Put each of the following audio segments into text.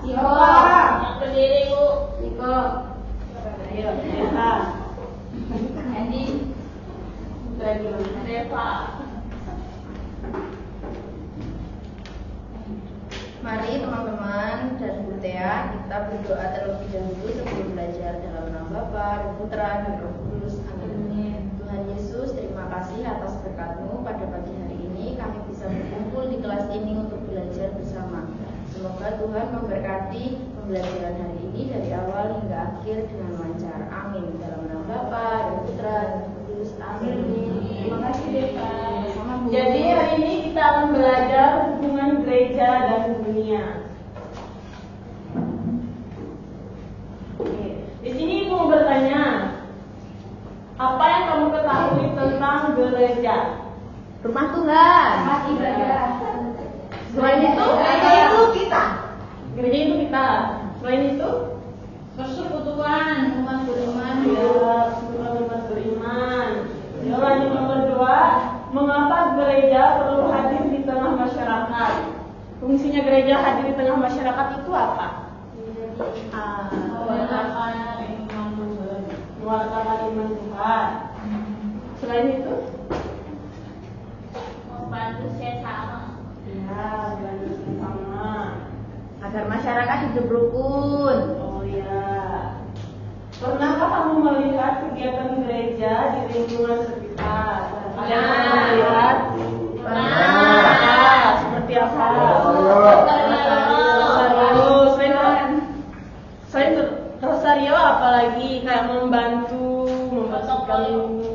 Ciko. Yang berdiri Bu. Ciko. Ayo, Eva. Andi. Reva. Mari teman-teman dan Bu Tea, kita berdoa terlebih dahulu sebelum belajar dalam nama Bapa dan Putra dan Roh Kudus. Amin. Tuhan Yesus, terima kasih atas berkat-Mu pada pagi hari ini. Kami bisa berkumpul di kelas ini untuk belajar bersama. Semoga Tuhan memberkati pembelajaran hari ini dari awal hingga akhir dengan lancar. Amin. Dalam nama Bapa dan Putra dan Roh Kudus. Amin. Terima kasih Deka. Sama Bu. Jadi hari ini kita akan belajar hubungan gereja dan dunia. Oke. Di sini Ibu mau bertanya, apa yang kamu ketahui tentang gereja? Rumah Tuhan. Tempat ibadah. Selain itu, kita. gereja itu kita. Selain itu, Persekutuan umat beriman. ya, umat beriman. Ya, lanjut nomor 2, mengapa gereja perlu hadir di tengah masyarakat? Fungsinya gereja hadir di tengah masyarakat itu apa? Mewartakan iman Tuhan. Selain itu, Membantu sesama. ya, banyak sama. Agar masyarakat hidup rukun. Oh ya. Pernahkah kamu melihat kegiatan gereja di lingkungan sekitar? Ada yang pernah melihat? Pernah. Seperti apa? Rosario. Selain Rosario, apalagi kayak membantu membersihkan lingkungan.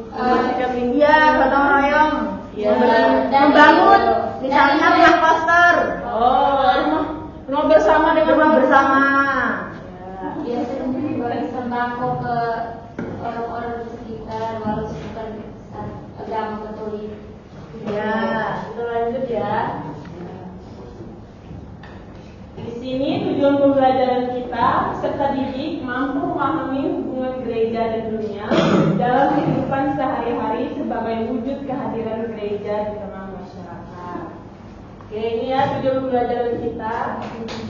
Iya, gotong royong. Iya. Membangun, misalnya rumah poster, Oh, rumah bersama dengan rumah bersama. Dia sering memberi sembako ke orang-orang di sekitar, walau bukan agama Katolik. Ya. Kita lanjut ya. Di sini tujuan pembelajaran kita serta didik mampu memahami hubungan gereja dan dunia dalam kehidupan sehari-hari sebagai wujud kehadiran gereja di tengah masyarakat. Oke, ini ya tujuan pembelajaran kita.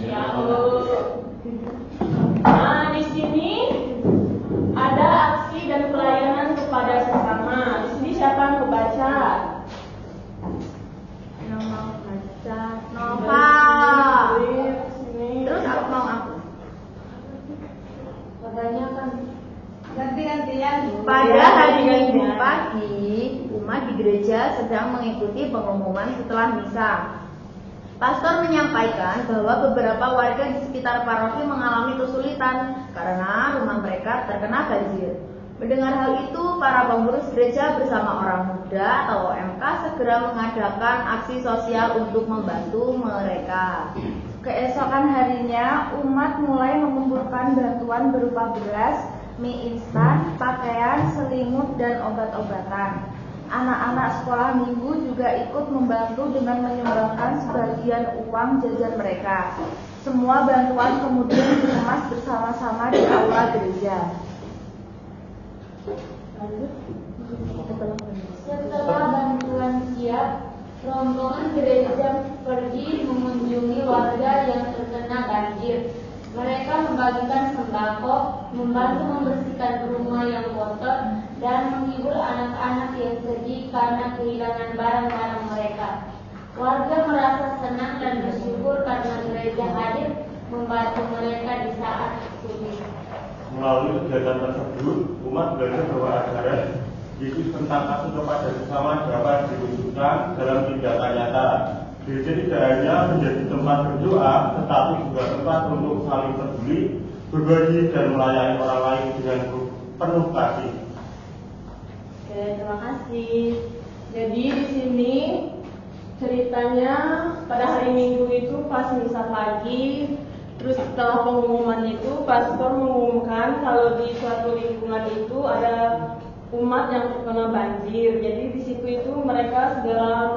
Ya, nah, di sini ada aksi dan pelayanan kepada sesama. Di sini siapa yang membaca? Nama baca Nova. Terus aku mau aku. Kebanyakan Ganti-gantian. Pada hari Minggu pagi, umat di gereja sedang mengikuti pengumuman setelah misa. Pastor menyampaikan bahwa beberapa warga di sekitar paroki mengalami kesulitan karena rumah mereka terkena banjir. Mendengar hal itu, para pengurus gereja bersama orang muda atau OMK segera mengadakan aksi sosial untuk membantu mereka. Keesokan harinya, umat mulai mengumpulkan bantuan berupa beras, mie instan, pakaian, selimut, dan obat-obatan. Anak-anak sekolah minggu juga ikut membantu dengan menyumbangkan sebagian uang jajan mereka. Semua bantuan kemudian dikemas bersama-sama di aula gereja. setelah bantuan siap, rombongan gereja pergi mengunjungi warga yang terkena banjir. Mereka membagikan sembako, membantu membersihkan rumah yang kotor, dan menghibur anak-anak yang sedih karena kehilangan barang-barang mereka. Warga merasa senang dan bersyukur karena gereja hadir membantu mereka di saat sulit. Melalui kegiatan tersebut, umat belajar bahwa ajaran Yesus tentang kasih kepada sesama dapat diwujudkan dalam tindakan nyata. Gereja tidak hanya menjadi tempat berdoa, tetapi juga tempat untuk saling peduli, berbagi, dan melayani orang lain dengan penuh kasih. Oke, terima kasih. Jadi di sini ceritanya pada hari Minggu itu pas misa pagi, terus setelah pengumuman itu pastor mengumumkan kalau di suatu lingkungan itu ada umat yang terkena banjir. Jadi di situ itu mereka segera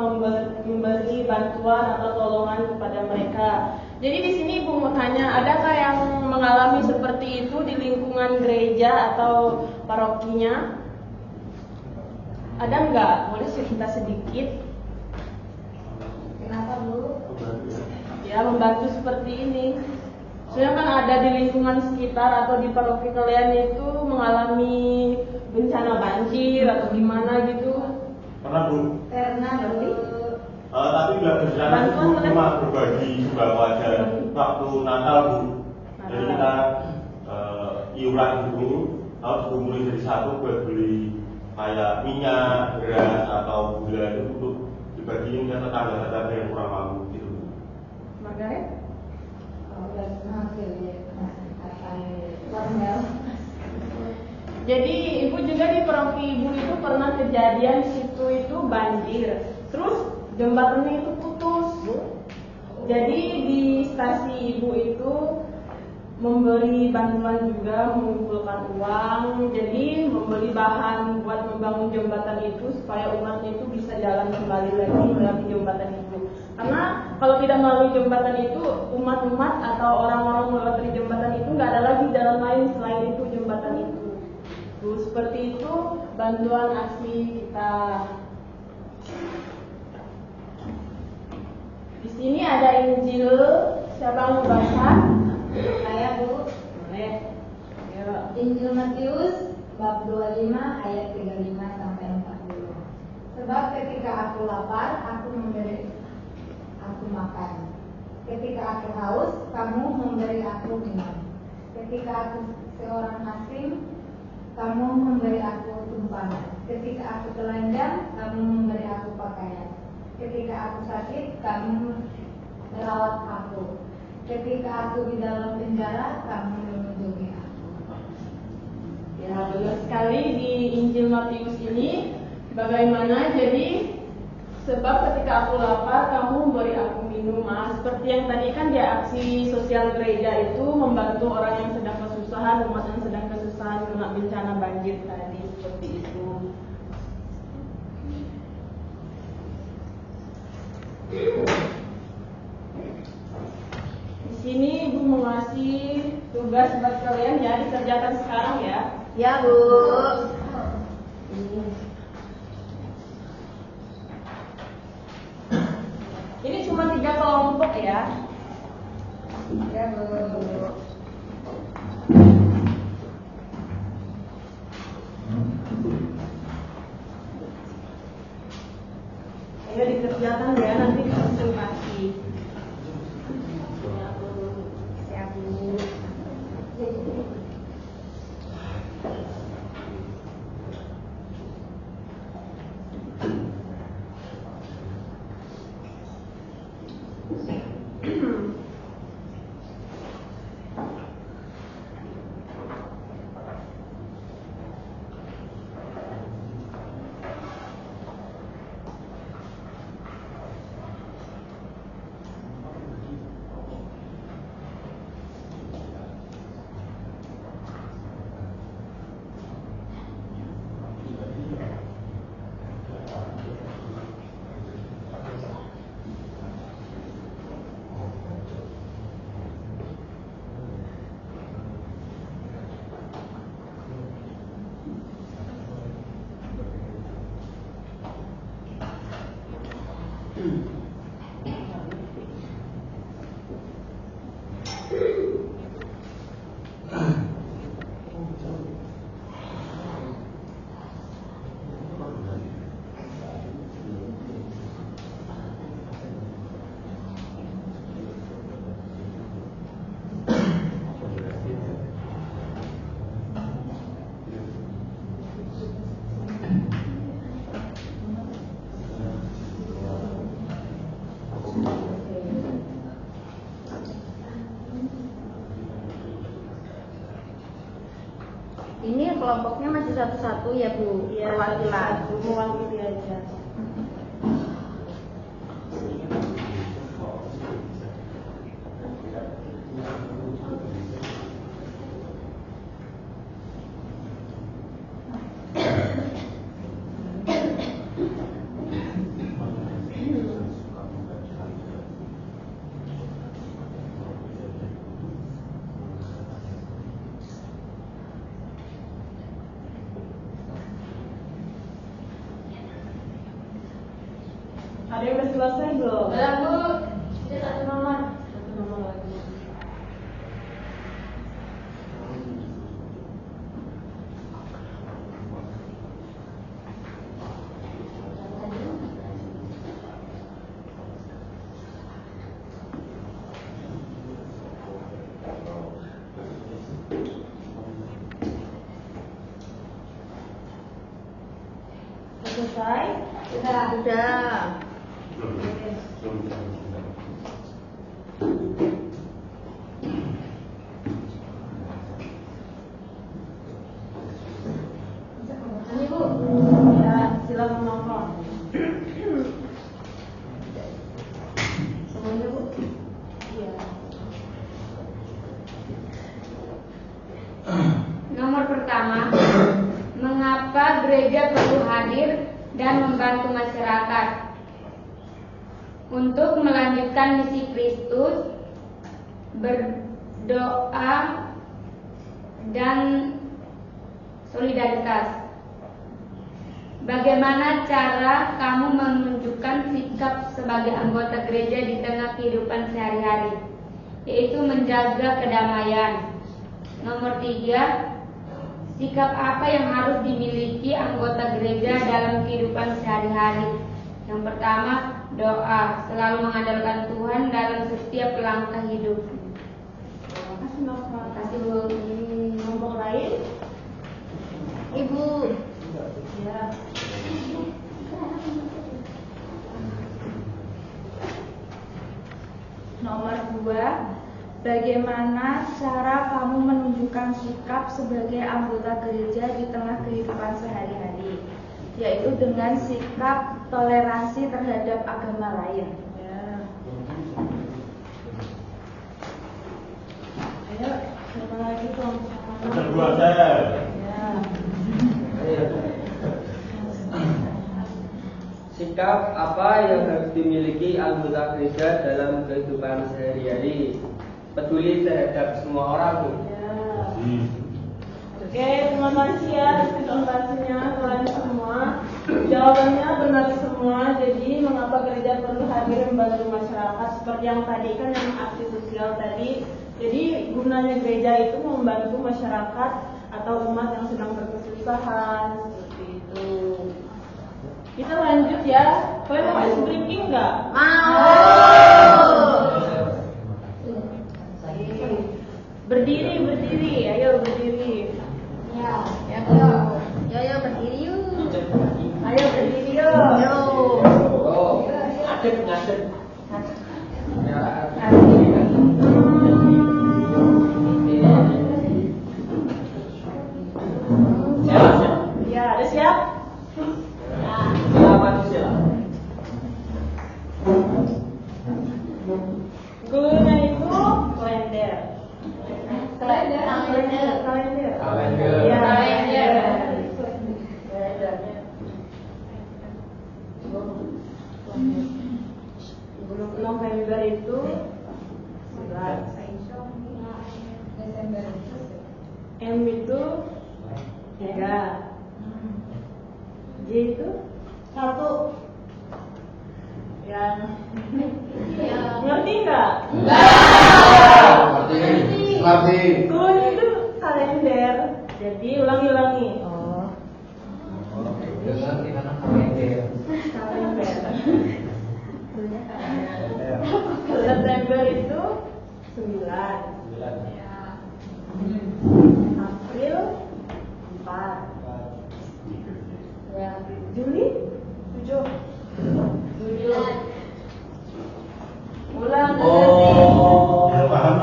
memberi bantuan atau tolongan kepada mereka. Jadi di sini Ibu mau tanya, adakah yang mengalami seperti itu di lingkungan gereja atau parokinya? Ada nggak? Boleh cerita sedikit? Kenapa Bu? Ya, membantu seperti ini. Soalnya kan ada di lingkungan sekitar atau di paroki kalian itu mengalami bencana banjir atau gimana gitu. Pernah Bu? Pernah Bu. Tapi nggak bencana itu cuma berbagi sembako aja waktu Natal Bu. Jadi kita iuran dulu, harus kumpulin dari satu buat beli kayak minyak, beras atau gula itu untuk dibagiin ke tetangga-tetangga yang kurang mampu gitu. Margaret? Jadi ibu juga di paroki ibu itu pernah kejadian situ itu banjir, terus jembatannya itu putus, Bu. Jadi di stasi ibu itu memberi bantuan juga, mengumpulkan uang, jadi membeli bahan buat membangun jembatan itu supaya umatnya itu bisa jalan kembali lagi melalui jembatan itu. Karena kalau tidak melalui jembatan itu, umat-umat atau orang-orang melalui jembatan itu nggak ada lagi jalan lain selain itu jembatan itu. Tuh, seperti itu bantuan aksi kita. Di sini ada Injil, siapa mau baca? Saya Bu. Boleh. Ya. Injil Matius bab 25 ayat 35 sampai 40. Sebab ketika aku lapar, aku memberi aku makan. Ketika aku haus, kamu memberi aku minum. Ketika aku seorang asing, kamu memberi aku tumpangan. Ketika aku telanjang, kamu memberi aku pakaian. Ketika aku sakit, kamu merawat aku. Ketika aku di dalam penjara, kamu mengunjungi aku. Ya, benar sekali di Injil Matius ini bagaimana jadi sebab ketika aku lapar kamu memberi aku minum. Seperti yang tadi kan di aksi sosial gereja itu membantu orang yang sedang kesusahan, umat yang sedang kesusahan kena bencana banjir tadi, seperti itu. Di sini Ibu mengasih tugas buat kalian ya, dikerjakan sekarang ya. Ya Bu. Ini cuma 3 kelompok ya. Ya Bu. Ayo dikerjakan ya, nanti dikonsultasi. Siap Bu. Ini kelompoknya masih satu-satu ya Bu, Iya, perwakilan. mewakili aja. Ada yang udah selesai belum? Udah Bu, itu 1 nomor. 1 nomor lagi. selesai? Sudah. Ini Bu. Ya, silakan nongkrong. Semuanya Bu. Iya. Nomor pertama, mengapa gereja perlu hadir dan membantu masyarakat untuk melanjutkan misi Kristus, berdoa dan solidaritas. Bagaimana cara kamu menunjukkan sikap sebagai anggota gereja di tengah kehidupan sehari-hari, yaitu menjaga kedamaian. Nomor 3, sikap apa yang harus dimiliki anggota gereja dalam kehidupan sehari-hari? Yang pertama, doa, selalu mengandalkan Tuhan dalam setiap langkah hidup. Terima kasih Nova. Terima kasih Bu. Kelompok lain? Ibu. Ya. Nomor 2, bagaimana cara kamu menunjukkan sikap sebagai anggota gereja di tengah kehidupan sehari-hari, yaitu dengan sikap toleransi terhadap agama lain. Ya. Ayo, siapa lagi kelompok Kedua saya. Ya. Sikap apa yang harus dimiliki anggota gereja dalam kehidupan sehari-hari? Peduli terhadap semua orang, Bu. Ya. Oke, terima kasih ya presentasinya kalian semua. Jawabannya benar semua. Jadi mengapa gereja perlu hadir membantu masyarakat? Seperti yang tadi kan yang aksi sosial tadi. Jadi gunanya gereja itu membantu masyarakat atau umat yang sedang berkesusahan seperti itu. Kita lanjut ya. Kalian mau ice drinking nggak? Berdiri, ayo berdiri. Ya. Yo berdiri yuk. Ayo berdiri yuk. Oh, ngadep. Ya, Ya, ada siap? manusia. Gurunya itu kalender. Kalender. Kalender. Iya, Kalender. November itu 11. M itu 3. J itu 1. Yang ngerti nggak? Ngerti. Kun itu kalender. Jadi ulangi. Kalender. September itu 9. April 4. Ya. Juli 7. Bulan Ya, paham.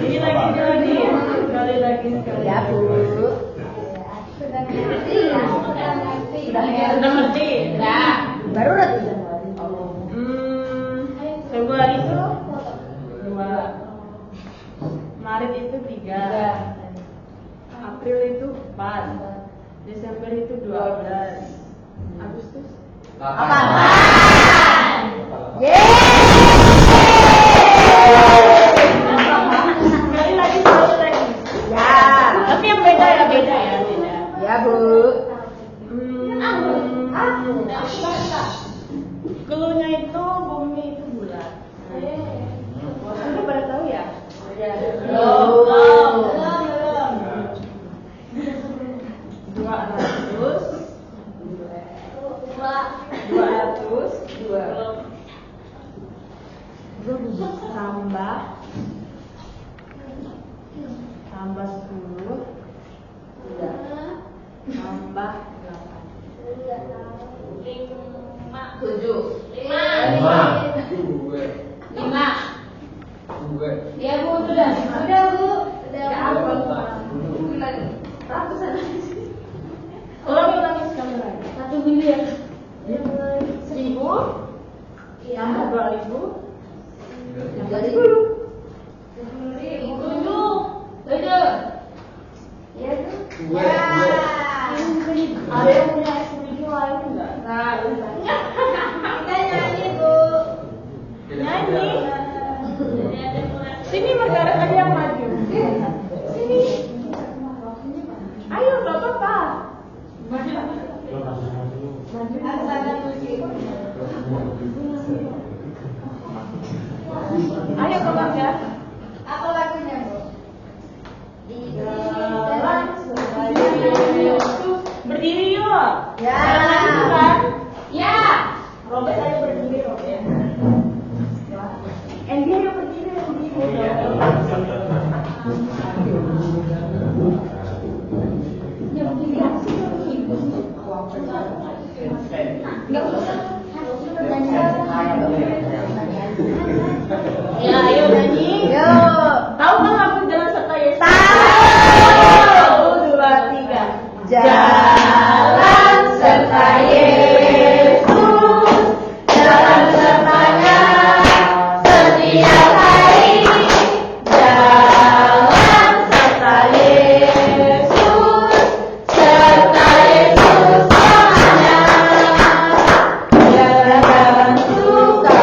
Ini lagi. Sekali lagi. Ya, Bu. Sudah ngerti? Sudah. Baru udah. Februari itu 2. Maret itu 3. April itu 4. Desember itu 12. Agustus sekali lagi. Ya. Tapi yang beda ya. Ya, Bu. Keluhnya itu bumi itu bulan. Sudah pada tahu ya? Belum. 200 tambah 1 tambah 10 tambah 8. 5. Ya Bu, sudah Bu. Ratusan Ulangi sekali lagi. 1 miliar. 1000 tambah 2000 tambah 10. 7. Ya Bu. Ada yang punya video lain enggak? Kita nyanyi Bu. Nyanyi. Sini Margaret ada yang maju. Sini. Ayo enggak apa-apa. Ayo Kak Marga. Apa lagunya Bu? Berdiri yuk. Ya. Kan? Ya. Robert ayo berdiri Robert. Andy ayo berdiri. Ya, ayo nyanyi. Tahu kan lagu Jalan Serta Yesus? Tahu. 1, 2, 3. Jalan serta Yesus, jalan sertanya setiap hari. Jalan serta Yesus selamanya. Jalan-jalan suka,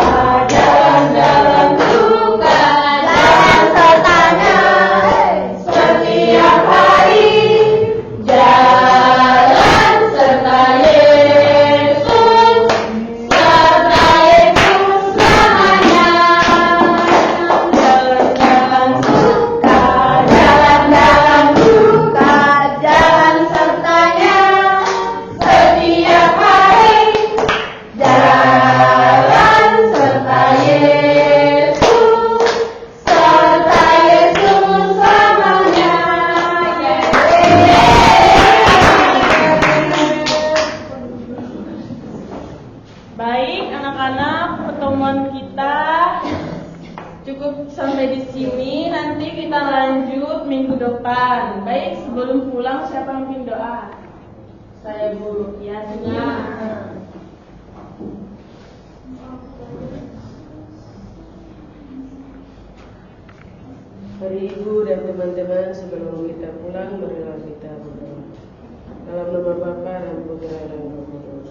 jalan-jalan suka, jalan sertanya setiap hari. Jalan serta Yesus selamanya. Jalan-jalan suka, jalan-jalan suka, jalan sertanya setiap hari. Jalan serta Yesus selamanya. Baik anak-anak, pertemuan kita cukup sampai di sini. Nanti kita lanjut minggu depan. Baik, sebelum pulang siapa yang pimpin doa? Saya Bu Yasnya. Hari Ibu dan teman-teman, sebelum kita pulang, marilah kita berdoa. Dalam nama Bapa dan Putra dan Roh Kudus.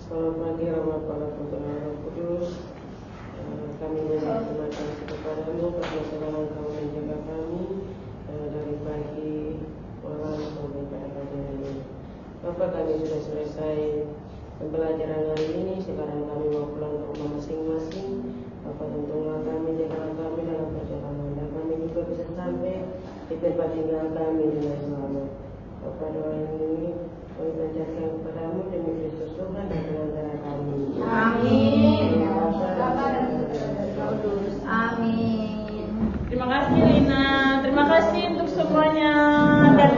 Selamat pagi, Rahmat Allah Putra Roh Kudus. Kami mengucapkan terima kasih kepadamu karena selalu Engkau menjaga kami dari pagi, malam sampai pada pagi ini. Bapak, kami sudah selesai pembelajaran hari ini. Sekarang kami mau pulang ke rumah masing-masing. Bapak, tuntunlah kami, jagalah kami dalam perjalanan, dan kami juga bisa sampai di tempat tinggal kami dengan selamat. Bapak, doa ini kami panjatkan kepadamu demi Kristus Tuhan dan pengantar kami. Amin. Bapa dan Amin. Terima kasih Lina. Terima kasih untuk semuanya. Dan